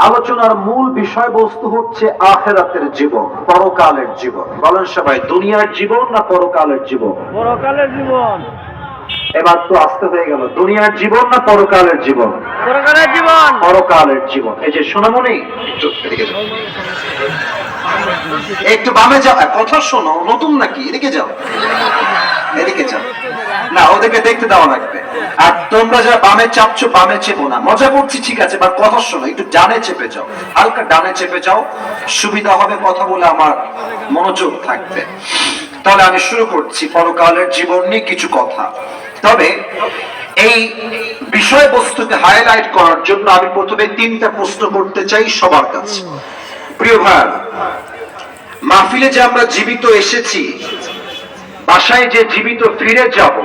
আলোচনার মূল বিষয়বস্তু হচ্ছে আখিরাতের জীবন, পরকালের জীবন। বলেন সবাই, দুনিয়ার জীবন না পরকালের জীবন? পরকালের জীবন। এবার তো আসতে হয়ে গেল, দুনিয়ার জীবন না পরকালের জীবন? পরকালের জীবন। পরকালের জীবন। এই যে সোনামণি, একটু এদিকে যাও, একটু বামে যাও, কথা শোনো, নতুন নাকি? এদিকে যাও, এদিকে যাও, না ওদেরকে দেখতে দেওয়া লাগবে। আর তোমরা যারা বামে চাপছো, বামে চেপো না। মজা করছি ঠিক আছে, বা কথা শোনো, একটু ডানে চেপে যাও, হালকা ডানে চেপে যাও, সুবিধা হবে কথা বলে, আমার মনোযোগ থাকবে। তাহলে আমি শুরু করছি পরকালের জীবন নিয়ে কিছু কথা। তবে এই বিষয়বস্তুকে হাইলাইট করার জন্য আমি প্রথমে 3টা প্রশ্ন করতে চাই সবার কাছে। প্রিয় ভাই, মাহফিলে যে আমরা জীবিত এসেছি, বাসায় যে জীবিত ফিরে যাব,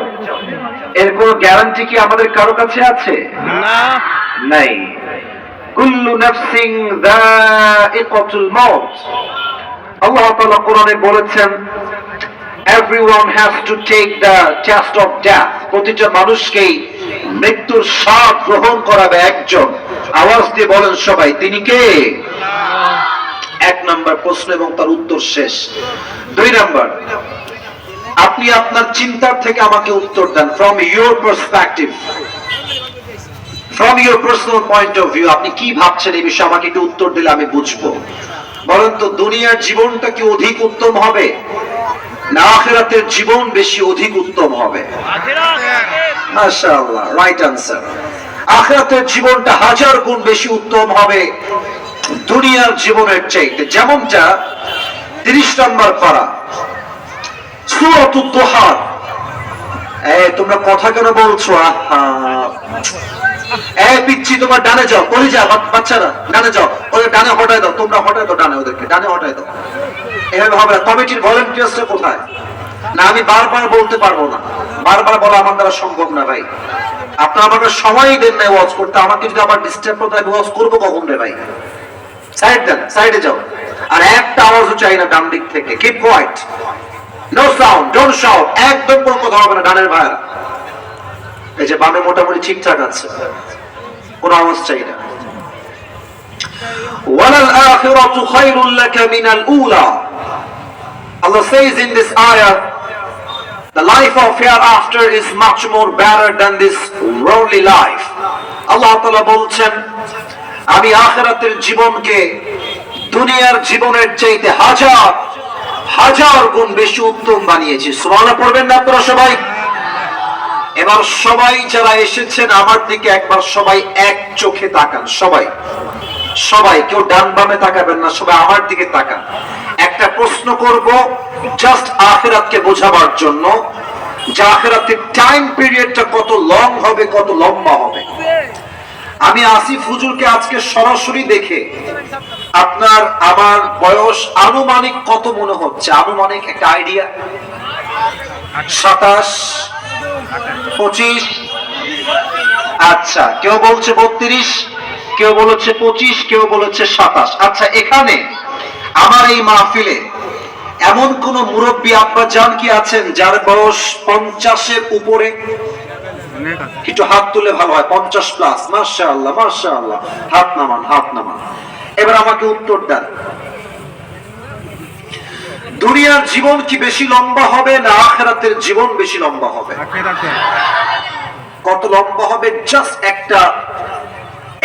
এর কোন গ্যারান্টি কি আমাদের কারো কাছে আছে? না, নাই। কুল্লু নাফসিন যায়িকাতুল মাউত। আল্লাহ তাআলা কোরআনে বলেছেন, everyone has to take the test of death. প্রতিটা মানুষকেই মৃত্যুর স্বাদ গ্রহণ করাবে একজন। আওয়াজ দিয়ে বলেন সবাই, তিনি কে? 1 নাম্বার প্রশ্ন এবং তার উত্তর শেষ। 2 নাম্বার, আপনি আপনার চিন্তার থেকে আমাকে উত্তর দেন, from your perspective, from your personal point of view, আপনি কি ভাবছেন এই বিষয়ে আমাকে একটু উত্তর দিলে আমি বুঝবো। বলেন তো, দুনিয়ার জীবনটা কি অধিক উত্তম হবে না আখিরাতের জীবন বেশি অধিক উত্তম হবে? মাশাআল্লাহ, রাইট আনসার। আখিরাতের জীবনটা 1000 গুণ বেশি উত্তম হবে দুনিয়ার জীবনের চাইতে। যেমনটা 30 নম্বর পারা সূরাতুদ দুহা। তোমরা কথা কেন বলছো? পিচ্ছি, তোমার ডানে যাও, বলি যা বাচ্চারা, ডানে যাও, ওদের ডানে হটায় দাও, তোমরা হটায় দাও ডানে, ওদেরকে ডানে হটায় দাও। এভাবে হবে না। কমিটির ভলান্টিয়ার্সরা কোথায়? না, আমি বারবার বলতে পারবো না, বারবার বলা আমার দ্বারা সম্ভব না ভাই। আপনারা আমাকে সময় দেন না ওয়াজ করতে, আমাকে যদি আবার ডিস্টার্ব করতে, আমি ওয়াজ করবো কখন রে ভাই? সাইড দেন, সাইডে যাও। আর একটা আওয়াজও চাই না ডান দিক থেকে। Keep quiet, no sound, don't shout, একদম কোনো কথা হবে না ডানের ভাইরা। এই যে বামে মোটামুটি ঠিকঠাক আছে, কোনো আওয়াজ চাই না। ওয়ালাল আখিরাতু খায়রুল লাকা মিনাল উলা। Allah says in this ayah, the life of hereafter is much more better than this worldly life. আল্লাহ তাআলা বলছেন, আমি আখিরাতের জীবনকে দুনিয়ার জীবনের চাইতে 1000 গুণ বেশি উত্তম বানিয়েছি। সুবহানাল্লাহ পড়বেন না আপনারা সবাই? এবার সবাই যারা এসেছেন আমার দিকে একবার সবাই এক চোখে তাকান। সবাই সবাই, কেউ ডান বামে তাকাবেন না, সবাই আমার দিকে তাকান। একটা প্রশ্ন করব জাস্ট আখিরাতকে বোঝাবার জন্য, যে আখিরাতের টাইম পিরিয়ডটা কত লং হবে, কত লম্বা হবে। আমি আসিফ হুজুরকে আজকে সরাসরি দেখে আপনার আমার বয়স আনুমানিক কত মনে হচ্ছে? আনুমানিক একটা আইডিয়া? 27, 25, আচ্ছা, কেউ বলছে 32, কেউ বলেছে 25, কেউ বলেছে 27। আচ্ছা, এখানে আমার এই মাহফিলে এমন কোন মুরব্বী আব্বা জান কি আছেন যার বয়স 50-এর উপরে? একটু হাত তুলে ভালো হয়। 50 প্লাস, মাশাআল্লাহ মাশাআল্লাহ। হাত নামান, হাত নামান। এবার আমাকে উত্তর দেন, দুনিয়ার জীবন কি বেশি লম্বা হবে না আখিরাতের জীবন বেশি লম্বা হবে? কত লম্বা হবে? জাস্ট একটা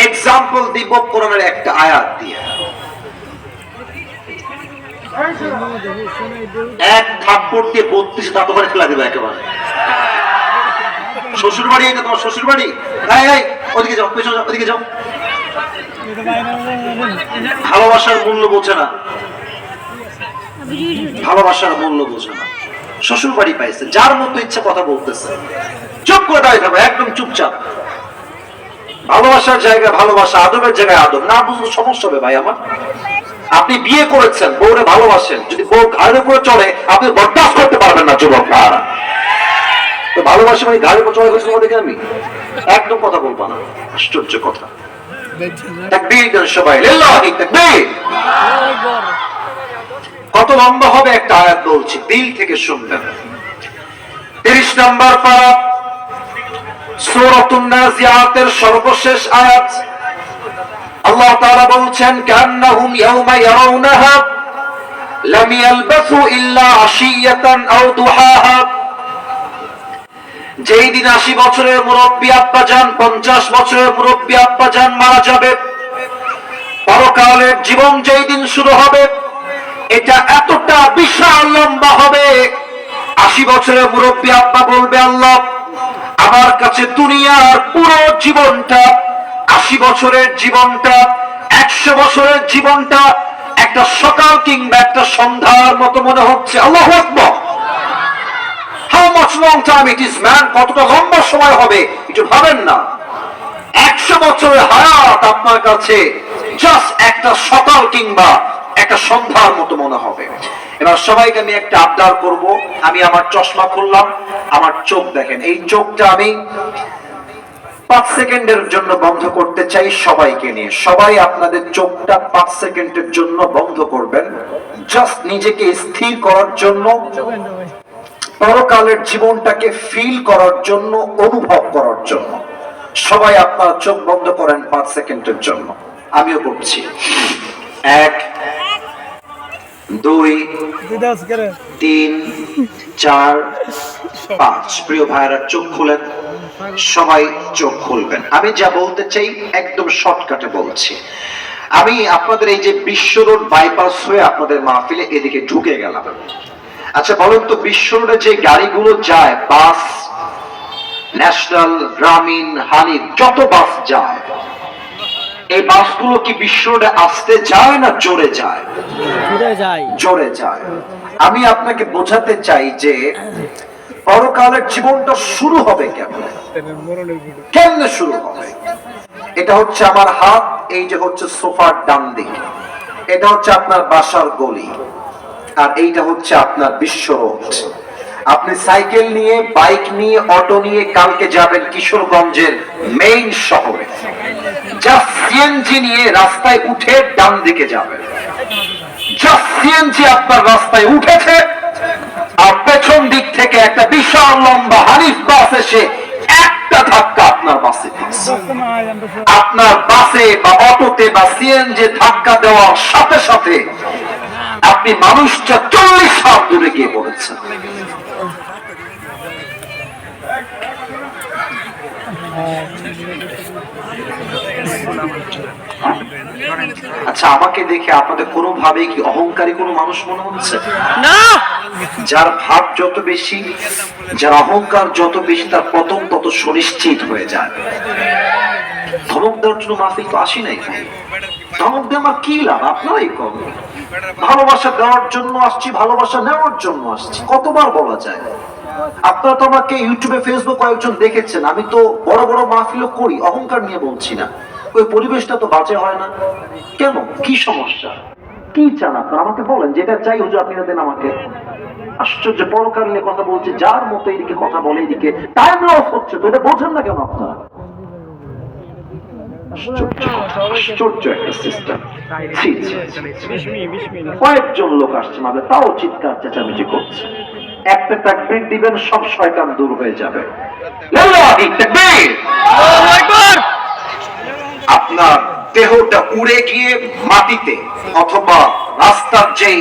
এক্সাম্পল দিব কোরআনের একটা আয়াত দিয়ে। এক থাপ্পড় দিয়ে 32 দাঁত করে ফেলা দেবে একেবারে। শ্বশুর বাড়ি, এটা তোমার শ্বশুর বাড়ি? ওদিকে যাও, পেছনে যাও, ওদিকে যাও। ভালোবাসার মূল্য বোঝে না, ভালোবাসার মূল্য বোঝে না। শ্বশুর বাড়ি পাইছে, যার মতো ইচ্ছা কথা বলতেছে, চুপ করে দাঁড়িয়ে থাকো, একদম চুপচাপ। ভালোবাসার জায়গায় ভালোবাসা, আদবের জায়গায় আদব। না বুঝলে সমস্যা হবে ভাই আমার। আপনি বিয়ে করেছেন, বউরে ভালোবাসেন, যদি বউ ঘাড়ের উপরে চড়ে আপনি বরদাস্ত করতে পারবেন না যুবক। তো ভালোবাসা মানে ঘাড়ের উপর চড়ে গেছে দেখে আমি একদম কথা বলবো না। আশ্চর্য কথা। তাকবীর দেন সবাই, লিল্লাহি তাকবীর। কত লম্বা হবে একটা আয়াত বলছি, দিল থেকে শুনবেন। 30 নম্বর পারা সূরাতুন নাজিআতের সর্বশেষ আয়াত। আল্লাহ তাআলা বলছেন কান্নাহুম ইয়াউমা ইয়ারাউনাহা লাম ইয়ালবাসু ইল্লা আশিয়াতান আও দুহাহা। যেই দিন 80 বছরের মুরব্বী আব্বাজান, 50 বছরের মুরব্বী আব্বাজান মারা যাবে, পরকালের জীবন যেই দিন শুরু হবে, এটা এতটা বিশাল লম্বা হবে। 80 বছরের মুরব্বী আব্বা বলবে, আল্লাহ আমার কাছে দুনিয়ার পুরো জীবনটা, 80 বছরের জীবনটা, 100 বছরের জীবনটা একটা সকাল কিংবা একটা সন্ধ্যার মতো মনে হচ্ছে। আল্লাহু আকবার। How much long time it is, man? কতটা লম্বা সময় হবে একটু ভাবেন না। 100 বছরের হায়াত আপনার কাছে জাস্ট একটা সকাল কিংবা একটা সন্ধ্যার মতো মনে হবে। এবার সবাইকে আমি একটা আবদার করব। আমি আমার চশমা খুললাম, আমার চোখ দেখেন। এই চোখটা আমি 5 সেকেন্ডের জন্য বন্ধ করতে চাই সবাইকে নিয়ে। সবাই আপনাদের চোখটা 5 সেকেন্ডের জন্য বন্ধ করবেন, জাস্ট নিজেকে স্থির করার জন্য, পরকালের জীবনটাকে ফিল করার জন্য, অনুভব করার জন্য। সবাই আপনার চোখ বন্ধ করেন 5 সেকেন্ডের জন্য। আমিও করছি। 1 2 3 4 5। প্রিয় ভাইরা চোখ খুলেন, সবাই চোখ খুলবেন। আমি যা বলতে চাই একদম শর্টকাটে বলছি। আমি আপনাদের এই যে বিশ্ব রোড বাইপাস হয়ে আপনাদের মাহফিলে এদিকে ঢুকে গেলাম। আচ্ছা বলুন তো, বিশ্ব রোডে যে গাড়িগুলো যায়, বাস, ন্যাশনাল, গ্রামীণ, হানিফ, যত বাস যায়, এই বাসগুলো কি বিশ্ব রোডে আসতে যায় না জোরে যায়? জোরে যায়। আমি আপনাকে বোঝাতে চাই যে পরকালের জীবনটা শুরু হবে কেমনে শুরু হবে। এটা হচ্ছে আমার হাত, এই যে হচ্ছে সোফার ডান দিকে, এটা হচ্ছে আপনার বাসার গলি, আর এইটা হচ্ছে আপনার বিশ্ব রোড। আপনি সাইকেল নিয়ে, বাইক নিয়ে, অটো নিয়ে কালকে যাবেন কিশোরগঞ্জের মেইন শহরে, জাস্ট সিএনজি নিয়ে রাস্তায় উঠে ডান দিকে যাবেন। জাস্ট সিএনজি আপনার রাস্তায় উঠেছে, আর পেছন দিক থেকে একটা বিশাল লম্বা হানিফ বাস এসে একটা ধাক্কা আপনার বাসে, আপনার বাসে বা অটোতে বা সিএনজি ধাক্কা দেওয়ার সাথে সাথে আপনি মানুষটা 40 হাত দূরে গিয়ে পড়েছেন। আচ্ছা আমাকে দেখে আপনাদের কোনোভাবেই কি অহংকারী কোনো মানুষ মনে হচ্ছে? না। যার ভাব যত বেশি, যার অহংকার যত বেশি, তার পতন তত সুনিশ্চিত হয়ে যায়। ধমক দেওয়ার জন্য মাহফিল তো আসি নাই। ধমক দিয়ে আমার কি লাভ? আপনারাই করবেন। ভালোবাসা দেওয়ার জন্য আসছি, ভালোবাসা নেওয়ার জন্য আসছি। কতবার বলা যায়? আপনারা তো আমাকে ইউটিউবে, ফেসবুক কয়েকজন দেখেছেন। আমি তো বড় বড় মাহফিলও করি, অহংকার নিয়ে বলছি না। ওই পরিবেশটা তো বাজে হয় না কেন? কি সমস্যা? কি চান আপনারা? আমাকে বলেন, যেটা চাই হুজুর আপনি দেন আমাকে। আশ্চর্য, পরকাল নিয়ে কথা বলছে, যার মতো এদিকে কথা বলে, এদিকে টাইম লস হচ্ছে তো। এটা বোঝেন না কেন আপনারা? আশ্চর্য একটা সিস্টেম। কয়েকজন লোক আসছে মানে, তাও চিৎকার চেঁচামেচি করছে। একটা তাকবীর দিবেন, সব শয়তান দূর হয়ে যাবে। আপনার দেহটা উড়ে গিয়ে মাটিতে অথবা রাস্তার যেই